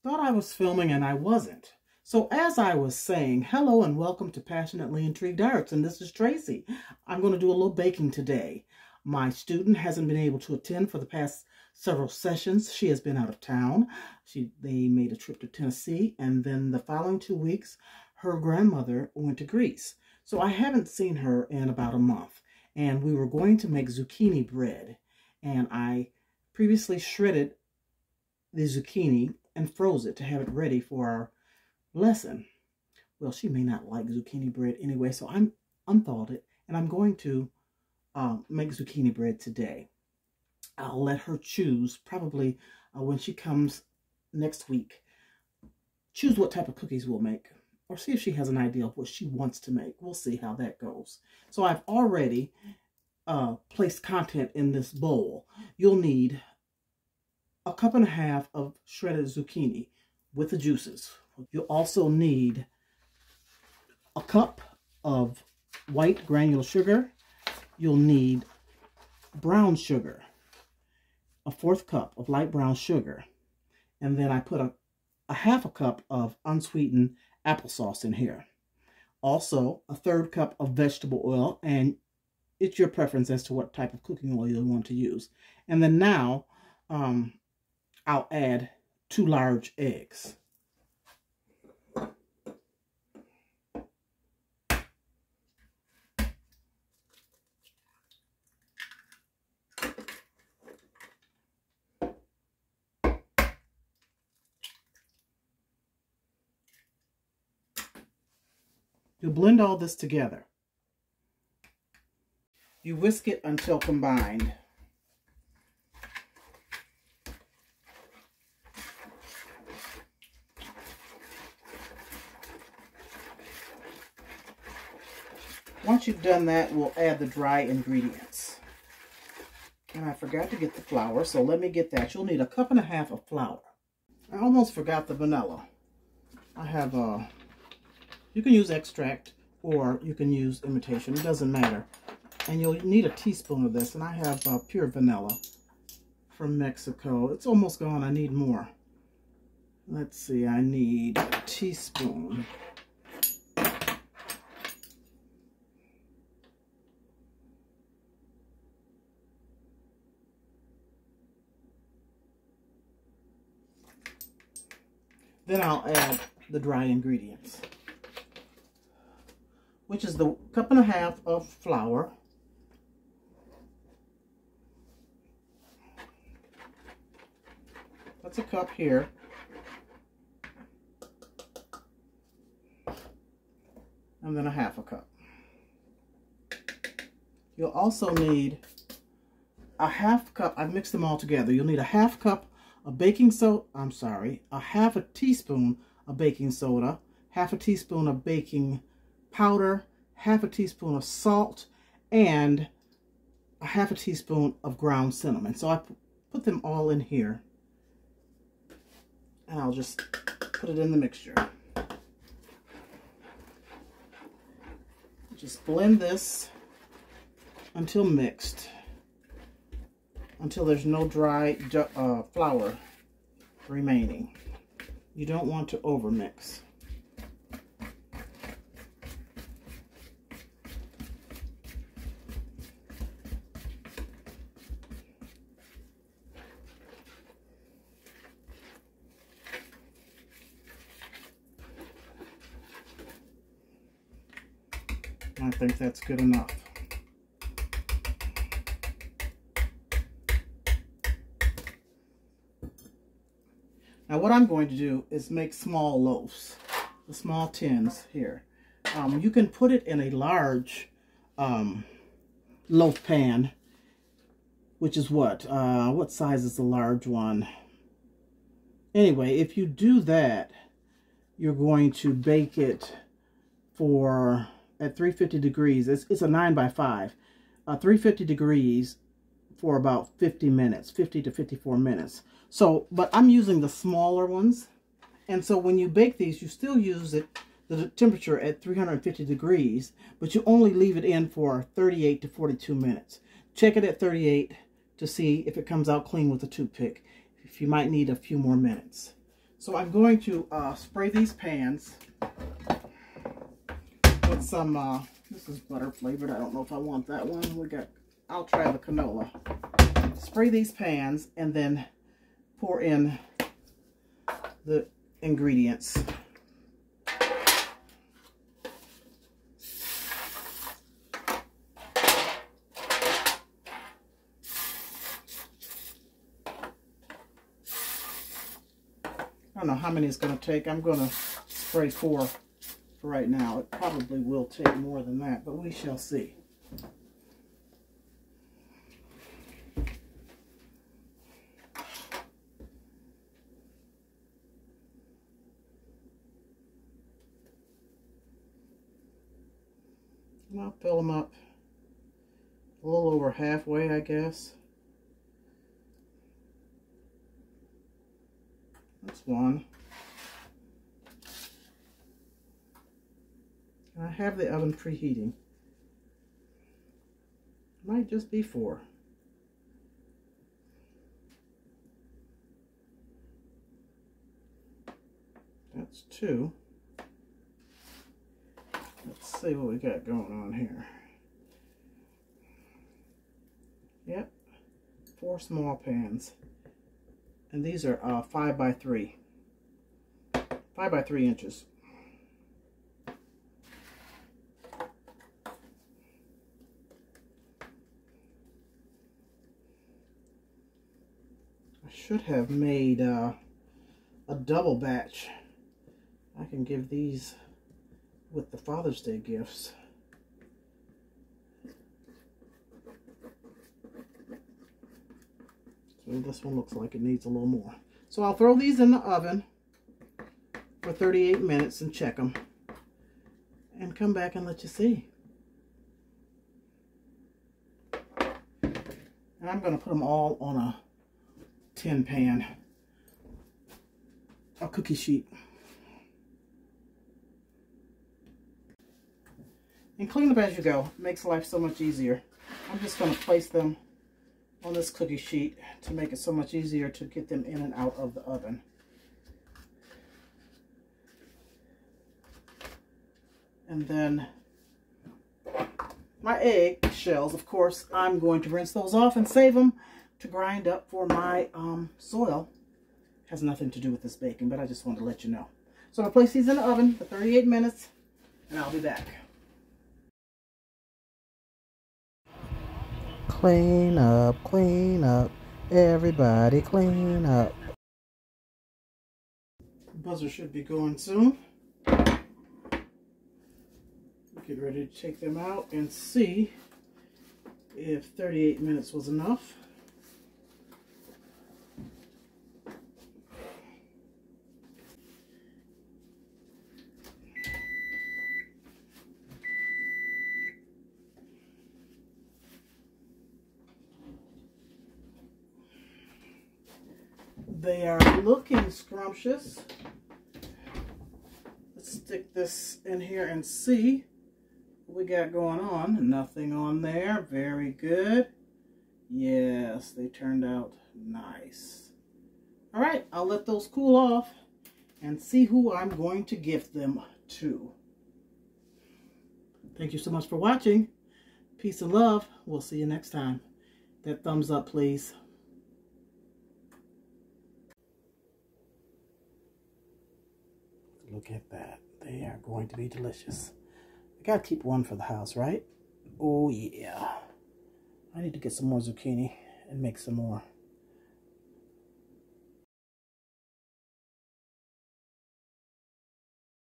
Thought I was filming and I wasn't. So as I was saying, hello and welcome to Passionately Intrigued Arts, and this is Tracy. I'm going to do a little baking today. My student hasn't been able to attend for the past several sessions. She has been out of town. They made a trip to Tennessee, and then the following 2 weeks, her grandmother went to Greece. So I haven't seen her in about a month, and we were going to make zucchini bread, and I previously shredded the zucchini and froze it to have it ready for our lesson. Well, she may not like zucchini bread anyway, so I'm unthawed it, and I'm going to make zucchini bread today. I'll let her choose, probably when she comes next week, choose what type of cookies we'll make, or see if she has an idea of what she wants to make. We'll see how that goes. So I've already placed content in this bowl. You'll need a cup and a half of shredded zucchini with the juices. You'll also need a cup of white granular sugar. You'll need brown sugar, a 1/4 cup of light brown sugar. And then I put a 1/2 cup of unsweetened applesauce in here. Also, a 1/3 cup of vegetable oil, and it's your preference as to what type of cooking oil you want to use. And then now, I'll add 2 large eggs. You blend all this together. You whisk it until combined. Once you've done that, we'll add the dry ingredients. And I forgot to get the flour, so let me get that. You'll need a 1.5 cups of flour. I almost forgot the vanilla. I have you can use extract or you can use imitation. It doesn't matter. And you'll need a teaspoon of this. And I have pure vanilla from Mexico. It's almost gone. I need more. Let's see. I need a teaspoon. Then I'll add the dry ingredients, which is the 1.5 cups of flour, that's a cup here, and then a 1/2 cup. You'll also need a 1/2 cup, I've mixed them all together. You'll need a 1/2 cup of baking soda, a 1/2 teaspoon of baking soda, 1/2 teaspoon of baking powder, 1/2 teaspoon of salt, and a 1/2 teaspoon of ground cinnamon. So I put them all in here, and I'll just put it in the mixture. Just blend this until mixed, until there's no dry flour remaining. You don't want to overmix. I think that's good enough. Now what I'm going to do is make small loaves, the small tins here. You can put it in a large loaf pan, which is what size is the large one? Anyway, if you do that, you're going to bake it at 350 degrees. It's a 9x5, 350 degrees for about 50 minutes, 50 to 54 minutes. So, but I'm using the smaller ones. And so when you bake these, you still use the temperature at 350 degrees, but you only leave it in for 38 to 42 minutes. Check it at 38 to see if it comes out clean with a toothpick. If you might need a few more minutes. So I'm going to spray these pans with some, this is butter flavored. I don't know if I want that one. I'll try the canola. Spray these pans and then pour in the ingredients. I don't know how many it's going to take. I'm going to spray 4 for right now. It probably will take more than that, but we shall see. And I'll fill them up a little over halfway, I guess. That's one. And I have the oven preheating. Might just be 4. That's 2. Let's see what we got going on here. Yep, 4 small pans. And these are 5 by 3. 5 by 3 inches. I should have made a double batch. I can give these with the Father's Day gifts. So this one looks like it needs a little more. So I'll throw these in the oven for 38 minutes and check them. And come back and let you see. And I'm going to put them all on a tin pan. A cookie sheet. And clean up as you go. It makes life so much easier. I'm just going to place them on this cookie sheet to make it so much easier to get them in and out of the oven. And then my egg shells, of course, I'm going to rinse those off and save them to grind up for my soil. Has nothing to do with this baking, but I just wanted to let you know. So I'll place these in the oven for 38 minutes and I'll be back. Clean up, everybody clean up. The buzzer should be going soon. Get ready to take them out and see if 38 minutes was enough. They are looking scrumptious. Let's stick this in here and see what we got going on. Nothing on there. Very good. Yes, they turned out nice. All right, I'll let those cool off and see who I'm going to gift them to. Thank you so much for watching. Peace and love. We'll see you next time. That thumbs up, please. Look at that. They are going to be delicious. I gotta keep one for the house, right? Oh yeah. I need to get some more zucchini and make some more.